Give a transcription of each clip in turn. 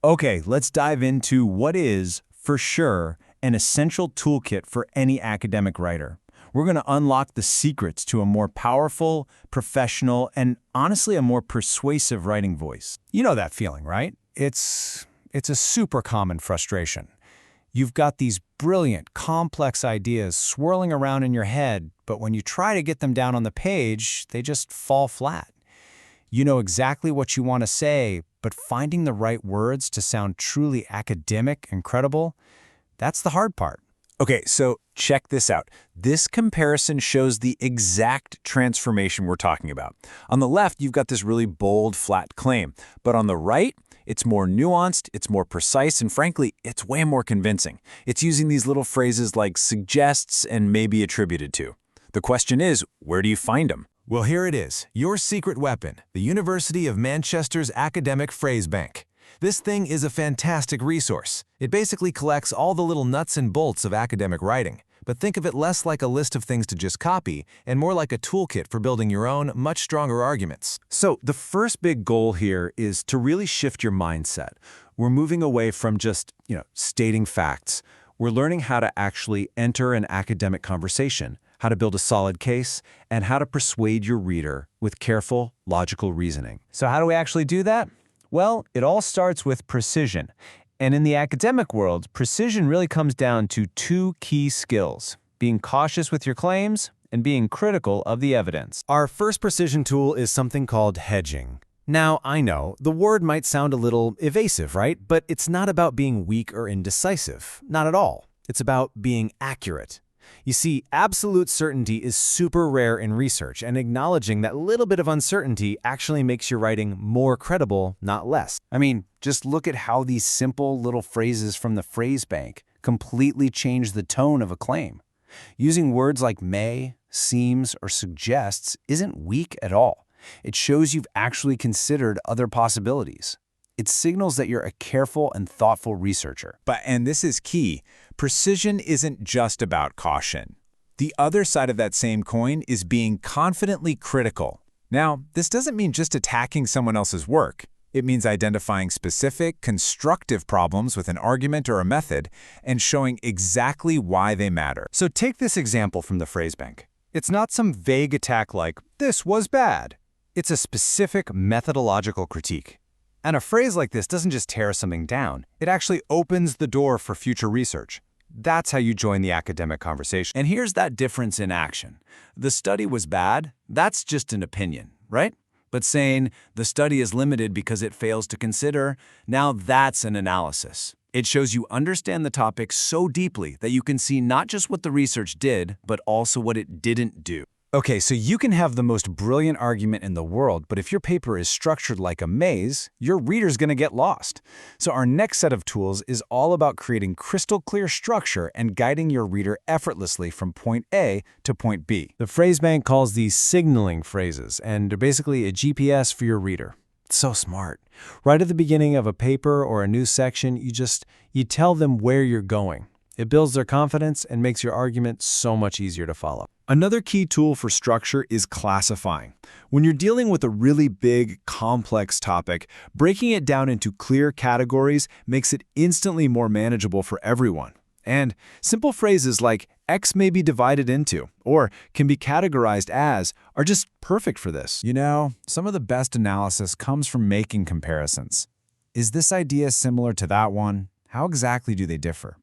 Okay, let's dive into what is, for sure, an essential toolkit for any academic writer. We're going to unlock the secrets to a more powerful, professional, and honestly, a more persuasive writing voice. You know that feeling, right? It's a super common frustration. You've got these brilliant, complex ideas swirling around in your head, but when you try to get them down on the page, they just fall flat. You know exactly what you want to say, but finding the right words to sound truly academic and credible, that's the hard part. Okay, so check this out. This comparison shows the exact transformation we're talking about. On the left, you've got this really bold, flat claim, but on the right, it's more nuanced, it's more precise, and frankly, it's way more convincing. It's using these little phrases like suggests and may be attributed to. The question is, where do you find them? Well, here it is, your secret weapon, the University of Manchester's academic phrase bank. This thing is a fantastic resource. It basically collects all the little nuts and bolts of academic writing, but think of it less like a list of things to just copy and more like a toolkit for building your own, much stronger arguments. So the first big goal here is to really shift your mindset. We're moving away from just, stating facts. We're learning how to actually enter an academic conversation, how to build a solid case, and how to persuade your reader with careful, logical reasoning. So how do we actually do that? Well, it all starts with precision. And in the academic world, precision really comes down to two key skills: being cautious with your claims and being critical of the evidence. Our first precision tool is something called hedging. Now, I know, the word might sound a little evasive, right? But it's not about being weak or indecisive. Not at all. It's about being accurate. You see, absolute certainty is super rare in research, and acknowledging that little bit of uncertainty actually makes your writing more credible, not less. I mean, just look at how these simple little phrases from the phrase bank completely change the tone of a claim. Using words like may, seems, or suggests isn't weak at all. It shows you've actually considered other possibilities. It signals that you're a careful and thoughtful researcher. And this is key, precision isn't just about caution. The other side of that same coin is being confidently critical. Now, this doesn't mean just attacking someone else's work. It means identifying specific, constructive problems with an argument or a method and showing exactly why they matter. So take this example from the phrase bank. It's not some vague attack like, "This was bad." It's a specific methodological critique. And a phrase like this doesn't just tear something down, it actually opens the door for future research. That's how you join the academic conversation. And here's that difference in action. The study was bad, that's just an opinion, right? But saying the study is limited because it fails to consider, now that's an analysis. It shows you understand the topic so deeply that you can see not just what the research did, but also what it didn't do. Okay, so you can have the most brilliant argument in the world, but if your paper is structured like a maze, your reader's going to get lost. So our next set of tools is all about creating crystal clear structure and guiding your reader effortlessly from point A to point B. The phrase bank calls these signaling phrases, and they're basically a GPS for your reader. It's so smart. Right at the beginning of a paper or a new section, you tell them where you're going. It builds their confidence and makes your argument so much easier to follow. Another key tool for structure is classifying. When you're dealing with a really big, complex topic, breaking it down into clear categories makes it instantly more manageable for everyone. And simple phrases like X may be divided into or can be categorized as are just perfect for this. Some of the best analysis comes from making comparisons. Is this idea similar to that one? How exactly do they differ?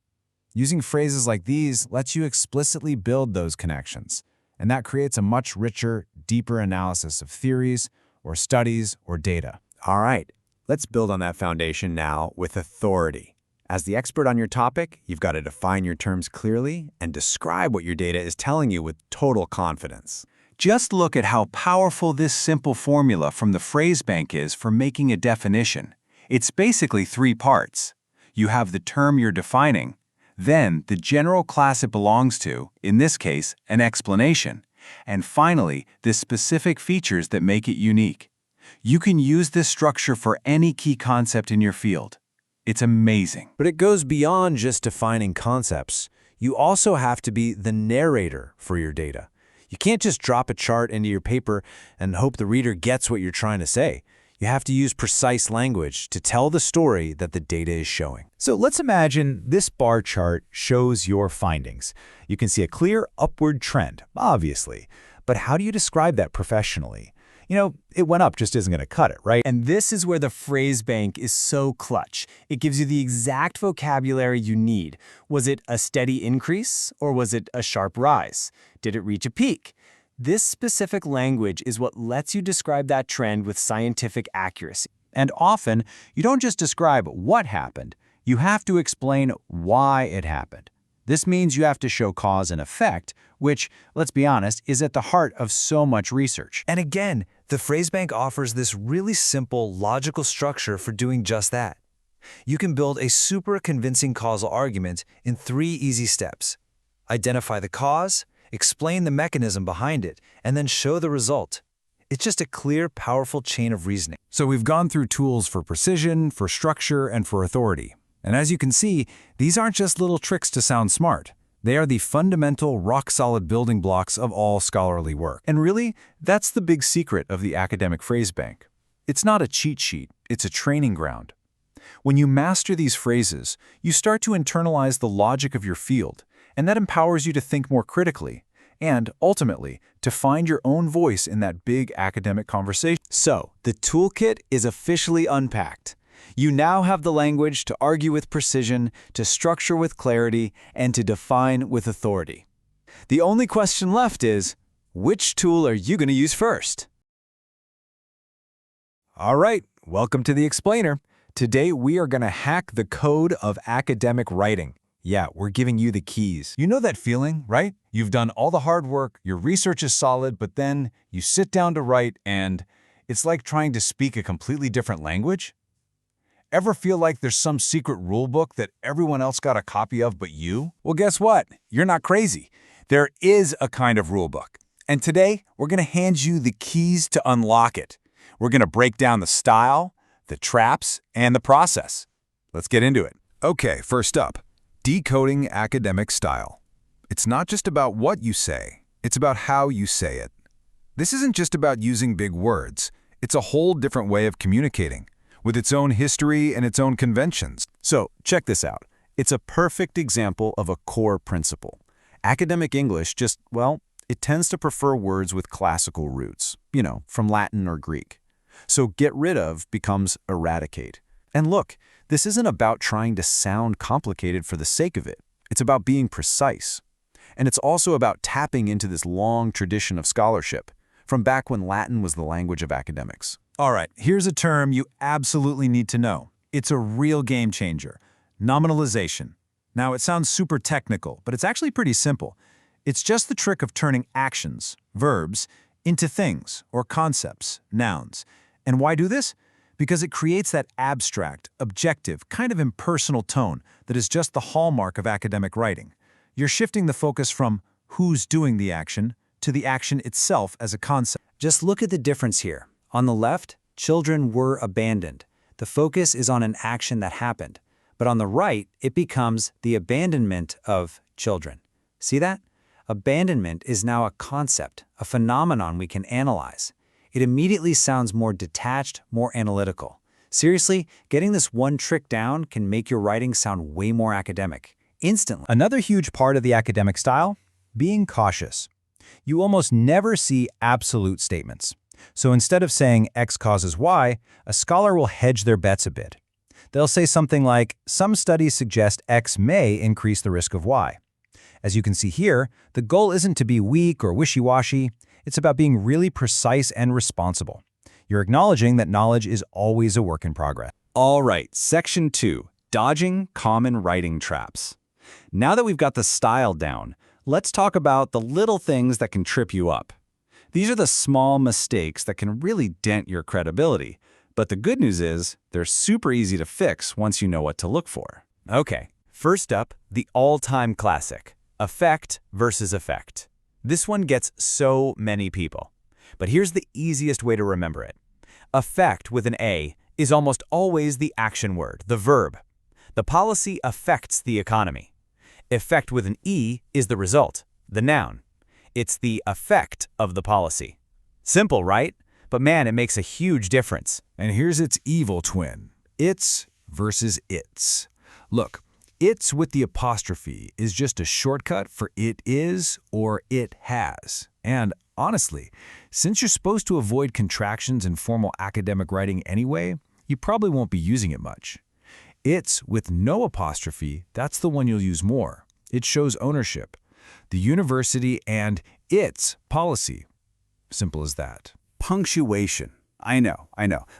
Using phrases like these lets you explicitly build those connections, and that creates a much richer, deeper analysis of theories or studies or data. All right, let's build on that foundation now with authority. As the expert on your topic, you've got to define your terms clearly and describe what your data is telling you with total confidence. Just look at how powerful this simple formula from the phrase bank is for making a definition. It's basically 3 parts. You have the term you're defining, then the general class it belongs to, in this case, an explanation, and finally, the specific features that make it unique. You can use this structure for any key concept in your field. It's amazing. But it goes beyond just defining concepts. You also have to be the narrator for your data. You can't just drop a chart into your paper and hope the reader gets what you're trying to say. You have to use precise language to tell the story that the data is showing. So let's imagine this bar chart shows your findings. You can see a clear upward trend, obviously. But how do you describe that professionally? It went up just isn't going to cut it, right? And this is where the phrase bank is so clutch. It gives you the exact vocabulary you need. Was it a steady increase or was it a sharp rise? Did it reach a peak? This specific language is what lets you describe that trend with scientific accuracy. And often, you don't just describe what happened, you have to explain why it happened. This means you have to show cause and effect, which, let's be honest, is at the heart of so much research. And again, the phrase bank offers this really simple, logical structure for doing just that. You can build a super convincing causal argument in 3 easy steps. Identify the cause, explain the mechanism behind it, and then show the result. It's just a clear, powerful chain of reasoning. So we've gone through tools for precision, for structure, and for authority. And as you can see, these aren't just little tricks to sound smart. They are the fundamental, rock-solid building blocks of all scholarly work. And really, that's the big secret of the academic phrase bank. It's not a cheat sheet, it's a training ground. When you master these phrases, you start to internalize the logic of your field, and that empowers you to think more critically, and, ultimately, to find your own voice in that big academic conversation. So, the toolkit is officially unpacked. You now have the language to argue with precision, to structure with clarity, and to define with authority. The only question left is, which tool are you going to use first? All right, welcome to the Explainer. Today we are going to hack the code of academic writing. Yeah, we're giving you the keys. You know that feeling, right? You've done all the hard work, your research is solid, but then you sit down to write and it's like trying to speak a completely different language? Ever feel like there's some secret rule book that everyone else got a copy of but you? Well, guess what? You're not crazy. There is a kind of rule book. And today, we're going to hand you the keys to unlock it. We're going to break down the style, the traps, and the process. Let's get into it. Okay, first up, decoding academic style. It's not just about what you say, it's about how you say it. This isn't just about using big words. It's a whole different way of communicating, with its own history and its own conventions. So, check this out. It's a perfect example of a core principle. Academic English just, it tends to prefer words with classical roots, from Latin or Greek. So get rid of becomes eradicate. And look, this isn't about trying to sound complicated for the sake of it. It's about being precise. And it's also about tapping into this long tradition of scholarship, from back when Latin was the language of academics. All right, here's a term you absolutely need to know. It's a real game changer. Nominalization. Now, it sounds super technical, but it's actually pretty simple. It's just the trick of turning actions, verbs, into things or concepts, nouns. And why do this? Because it creates that abstract, objective, kind of impersonal tone that is just the hallmark of academic writing. You're shifting the focus from who's doing the action to the action itself as a concept. Just look at the difference here. On the left, children were abandoned. The focus is on an action that happened. But on the right, it becomes the abandonment of children. See that? Abandonment is now a concept, a phenomenon we can analyze. It immediately sounds more detached, more analytical. Seriously, getting this one trick down can make your writing sound way more academic. Instantly. Another huge part of the academic style? Being cautious. You almost never see absolute statements. So instead of saying X causes Y, a scholar will hedge their bets a bit. They'll say something like, some studies suggest X may increase the risk of Y. As you can see here, the goal isn't to be weak or wishy-washy. It's about being really precise and responsible. You're acknowledging that knowledge is always a work in progress. All right, Section 2, Dodging Common Writing Traps. Now that we've got the style down, let's talk about the little things that can trip you up. These are the small mistakes that can really dent your credibility. But the good news is, they're super easy to fix once you know what to look for. Okay, first up, the all-time classic, effect versus effect. This one gets so many people. But here's the easiest way to remember it. Effect with an A is almost always the action word, the verb. The policy affects the economy. Effect with an E is the result, the noun. It's the effect of the policy. Simple, right? but man, it makes a huge difference. And here's its evil twin. It's versus its. Look, it's with the apostrophe is just a shortcut for it is or it has. And honestly, since you're supposed to avoid contractions in formal academic writing anyway, you probably won't be using it much. It's with no apostrophe, that's the one you'll use more. It shows ownership. The university and its policy. Simple as that. Punctuation. I know,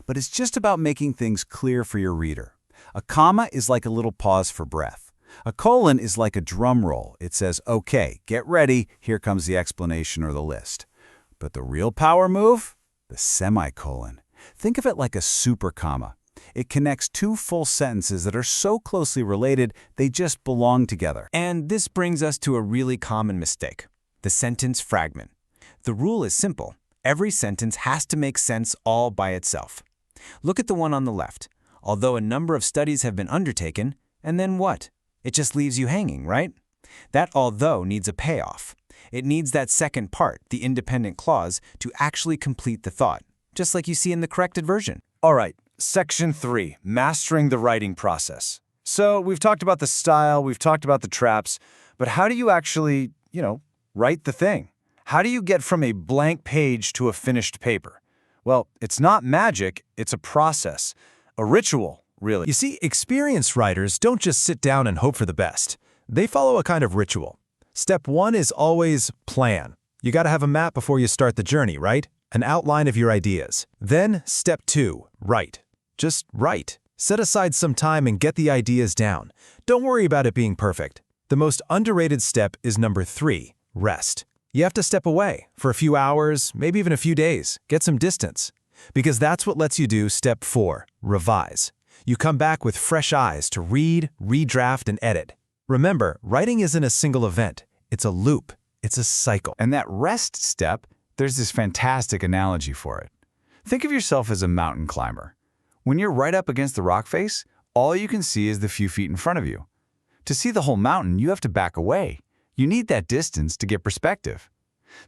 but it's just about making things clear for your reader. A comma is like a little pause for breath. A colon is like a drum roll. It says, okay, get ready, here comes the explanation or the list. But the real power move? The semicolon. Think of it like a super comma. It connects two full sentences that are so closely related, they just belong together. And this brings us to a really common mistake, the sentence fragment. The rule is simple. Every sentence has to make sense all by itself. Look at the one on the left. Although a number of studies have been undertaken, and then what? It just leaves you hanging, right? That although needs a payoff. It needs that second part, the independent clause, to actually complete the thought, just like you see in the corrected version. All right, Section 3, mastering the writing process. So we've talked about the style, we've talked about the traps, but how do you actually, write the thing? How do you get from a blank page to a finished paper? Well, it's not magic, it's a process, a ritual, really. You see, experienced writers don't just sit down and hope for the best. They follow a kind of ritual. Step 1 is always plan. You gotta have a map before you start the journey, right? An outline of your ideas. Then, step 2, write. Just write. Set aside some time and get the ideas down. Don't worry about it being perfect. The most underrated step is number 3, rest. You have to step away for a few hours, maybe even a few days. Get some distance. Because that's what lets you do step 4, revise. You come back with fresh eyes to read, redraft, and edit. Remember, writing isn't a single event. It's a loop. It's a cycle. And that rest step, there's this fantastic analogy for it. Think of yourself as a mountain climber. When you're right up against the rock face, all you can see is the few feet in front of you. To see the whole mountain, you have to back away. You need that distance to get perspective.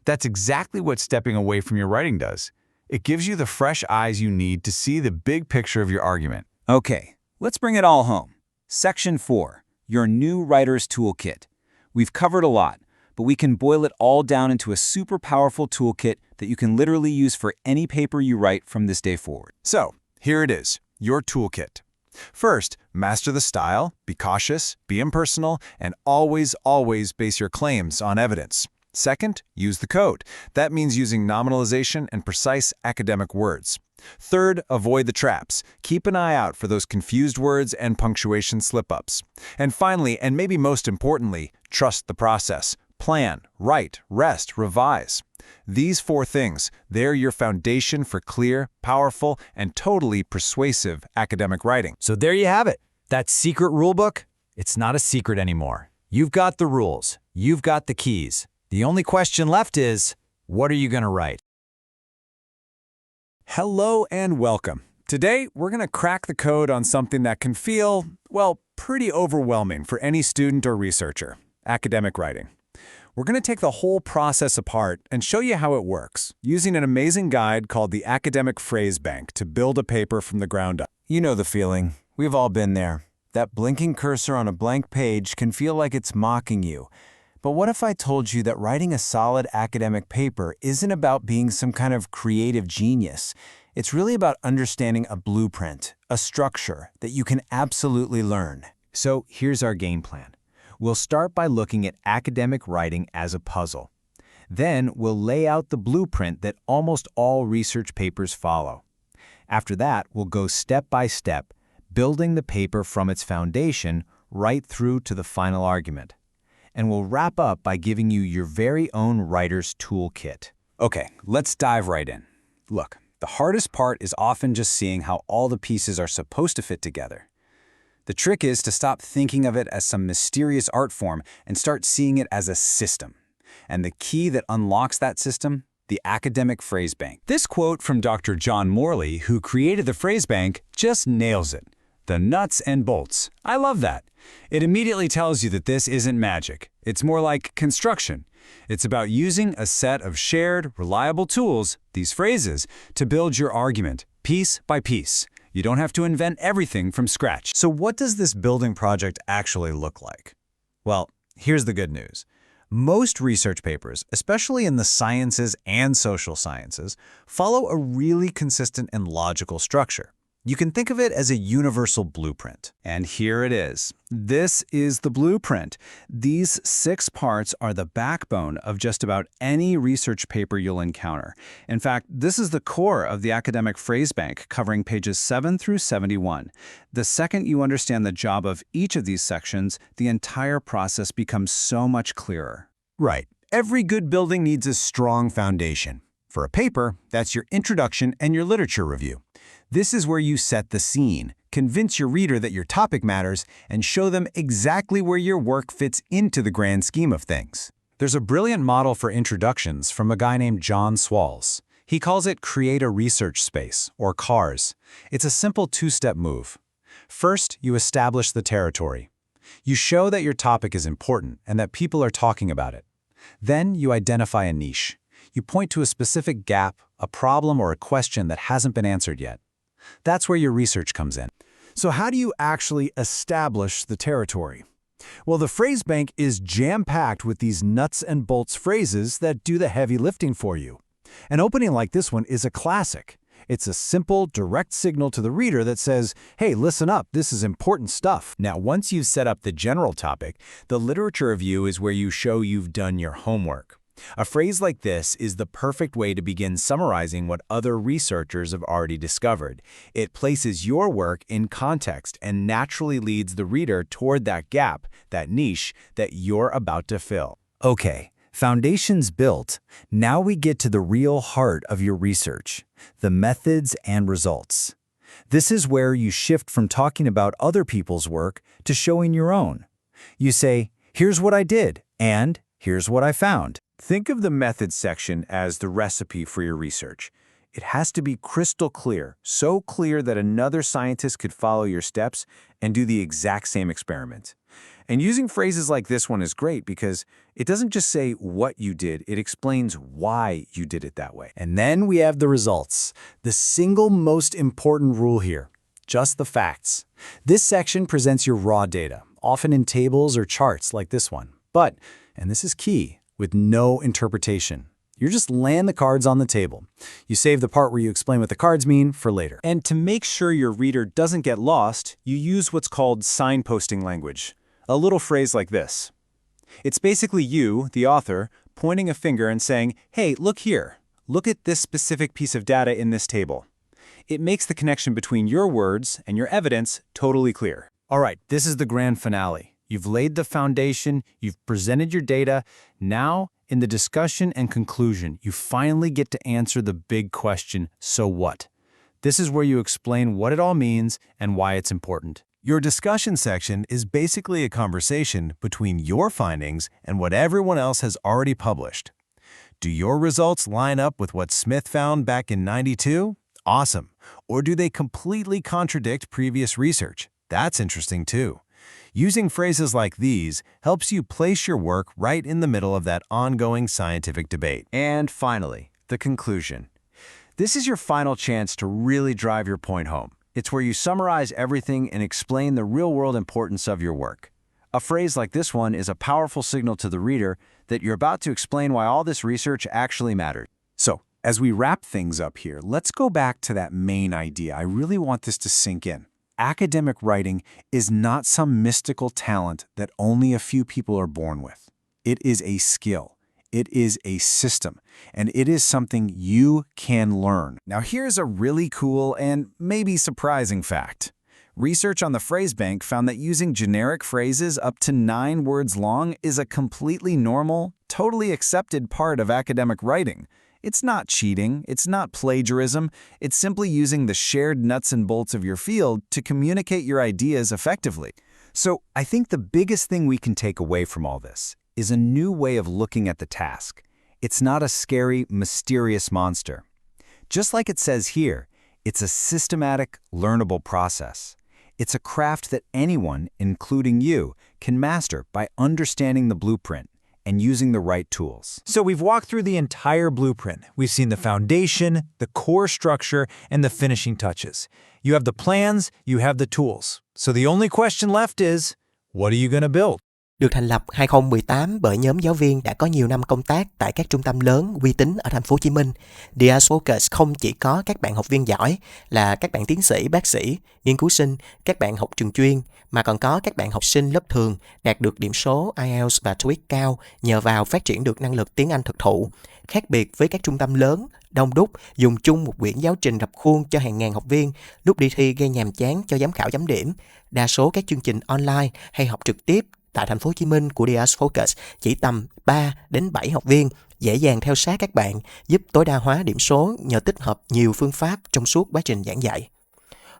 That's exactly what stepping away from your writing does. It gives you the fresh eyes you need to see the big picture of your argument. Okay, let's bring it all home. Section 4, your new writer's toolkit. We've covered a lot, but we can boil it all down into a super powerful toolkit that you can literally use for any paper you write from this day forward. So, here it is, your toolkit. First, master the style, be cautious, be impersonal, and always base your claims on evidence. Second, use the code. That means using nominalization and precise academic words. Third, avoid the traps. Keep an eye out for those confused words and punctuation slip-ups. And finally, and maybe most importantly, trust the process. Plan, write, rest, revise. These 4 things, they're your foundation for clear, powerful, and totally persuasive academic writing. So there you have it. That secret rulebook, it's not a secret anymore. You've got the rules. You've got the keys. The only question left is, what are you going to write? Hello and welcome. Today, we're going to crack the code on something that can feel, well, pretty overwhelming for any student or researcher, academic writing. We're going to take the whole process apart and show you how it works, using an amazing guide called the Academic Phrase Bank to build a paper from the ground up. You know the feeling. We've all been there. That blinking cursor on a blank page can feel like it's mocking you. But what if I told you that writing a solid academic paper isn't about being some kind of creative genius? It's really about understanding a blueprint, a structure that you can absolutely learn. So here's our game plan. We'll start by looking at academic writing as a puzzle. Then we'll lay out the blueprint that almost all research papers follow. After that, we'll go step by step, building the paper from its foundation right through to the final argument. And we'll wrap up by giving you your very own writer's toolkit. Okay, let's dive right in. Look, the hardest part is often just seeing how all the pieces are supposed to fit together. The trick is to stop thinking of it as some mysterious art form and start seeing it as a system. And the key that unlocks that system? The Academic Phrase Bank. This quote from Dr. John Morley, who created the Phrase Bank, just nails it. The nuts and bolts. I love that. It immediately tells you that this isn't magic. It's more like construction. It's about using a set of shared, reliable tools, these phrases, to build your argument, piece by piece. You don't have to invent everything from scratch. So what does this building project actually look like? Well, here's the good news. Most research papers, especially in the sciences and social sciences, follow a really consistent and logical structure. You can think of it as a universal blueprint. And here it is. This is the blueprint. These 6 parts are the backbone of just about any research paper you'll encounter. In fact, this is the core of the academic phrase bank, covering pages 7 through 71. The second you understand the job of each of these sections, the entire process becomes so much clearer. Right. Every good building needs a strong foundation. For a paper, that's your introduction and your literature review. This is where you set the scene, convince your reader that your topic matters, and show them exactly where your work fits into the grand scheme of things. There's a brilliant model for introductions from a guy named John Swalls. He calls it Create a Research Space, or CARS. It's a simple 2-step move. First, you establish the territory. You show that your topic is important and that people are talking about it. Then you identify a niche. You point to a specific gap, a problem, or a question that hasn't been answered yet. That's where your research comes in. So how do you actually establish the territory? Well, the phrase bank is jam-packed with these nuts and bolts phrases that do the heavy lifting for you. An opening like this one is a classic. It's a simple, direct signal to the reader that says, hey, listen up, this is important stuff. Now, once you've set up the general topic, the literature review is where you show you've done your homework. A phrase like this is the perfect way to begin summarizing what other researchers have already discovered. It places your work in context and naturally leads the reader toward that gap, that niche that you're about to fill. Okay, foundations built. Now we get to the real heart of your research, the methods and results. This is where you shift from talking about other people's work to showing your own. You say, here's what I did, and here's what I found. Think of the methods section as the recipe for your research. It has to be crystal clear, so clear that another scientist could follow your steps and do the exact same experiment. And using phrases like this one is great because it doesn't just say what you did, it explains why you did it that way. And then we have the results, the single most important rule here, just the facts. This section presents your raw data, often in tables or charts like this one. But, and this is key, with no interpretation. You're just laying the cards on the table. You save the part where you explain what the cards mean for later. And to make sure your reader doesn't get lost, you use what's called signposting language. A little phrase like this. It's basically you, the author, pointing a finger and saying, hey, look here. Look at this specific piece of data in this table. It makes the connection between your words and your evidence totally clear. All right, this is the grand finale. You've laid the foundation, you've presented your data. Now, in the discussion and conclusion, you finally get to answer the big question, so what? This is where you explain what it all means and why it's important. Your discussion section is basically a conversation between your findings and what everyone else has already published. Do your results line up with what Smith found back in '92? Awesome. Or do they completely contradict previous research? That's interesting too. Using phrases like these helps you place your work right in the middle of that ongoing scientific debate. And finally, the conclusion. This is your final chance to really drive your point home. It's where you summarize everything and explain the real-world importance of your work. A phrase like this one is a powerful signal to the reader that you're about to explain why all this research actually matters. So, as we wrap things up here, let's go back to that main idea. I really want this to sink in. Academic writing is not some mystical talent that only a few people are born with. It is a skill. It is a system, and it is something you can learn. Now here's a really cool and maybe surprising fact. Research on the phrase bank found that using generic phrases up to 9 words long is a completely normal, totally accepted part of academic writing. It's not cheating, it's not plagiarism, it's simply using the shared nuts and bolts of your field to communicate your ideas effectively. So I think the biggest thing we can take away from all this is a new way of looking at the task. It's not a scary, mysterious monster. Just like it says here, it's a systematic, learnable process. It's a craft that anyone, including you, can master by understanding the blueprint, and using the right tools. So we've walked through the entire blueprint. We've seen the foundation, the core structure, and the finishing touches. You have the plans, you have the tools. So the only question left is, what are you going to build? Được thành lập 2018 bởi nhóm giáo viên đã có nhiều năm công tác tại các trung tâm lớn uy tín ở thành phố Hồ Chí Minh. TOEIC FOCUS không chỉ có các bạn học viên giỏi là các bạn tiến sĩ, bác sĩ, nghiên cứu sinh, các bạn học trường chuyên, mà còn có các bạn học sinh lớp thường đạt được điểm số IELTS và TOEIC cao nhờ vào phát triển được năng lực tiếng Anh thực thụ. Khác biệt với các trung tâm lớn, đông đúc, dùng chung một quyển giáo trình rập khuôn cho hàng ngàn học viên, lúc đi thi gây nhàm chán cho giám khảo chấm điểm. Đa số các chương trình online hay học trực tiếp tại thành phố Hồ Chí Minh của TOEIC FOCUS chỉ tầm 3 đến 7 học viên, dễ dàng theo sát các bạn, giúp tối đa hóa điểm số nhờ tích hợp nhiều phương pháp trong suốt quá trình giảng dạy.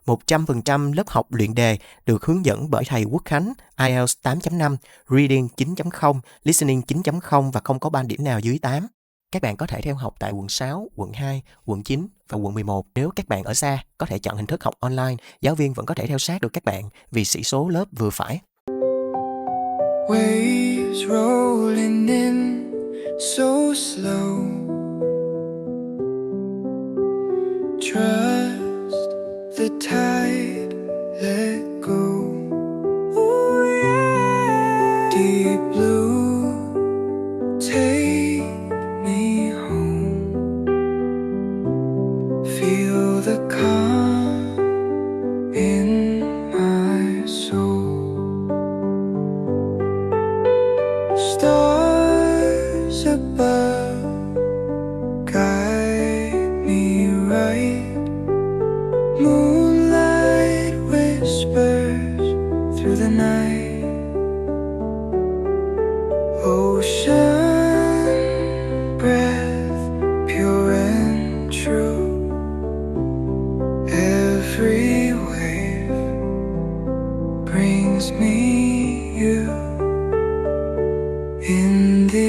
100% lớp học luyện đề được hướng dẫn bởi thầy Quốc Khánh, IELTS 8.5, Reading 9.0, Listening 9.0 và không có ban điểm nào dưới 8. Các bạn có thể theo học tại quận 6, quận 2, quận 9 và quận 11. Nếu các bạn ở xa, có thể chọn hình thức học online, giáo viên vẫn có thể theo sát được các bạn vì sĩ số lớp vừa phải. Waves rolling in so slow. Trust the tide, let go. Ooh, yeah. Deep blue, take me home. Feel the calm in my soul. Stars above guide me right. Moonlight whispers through the night. Ocean breath, pure and true. Every wave brings me you. In the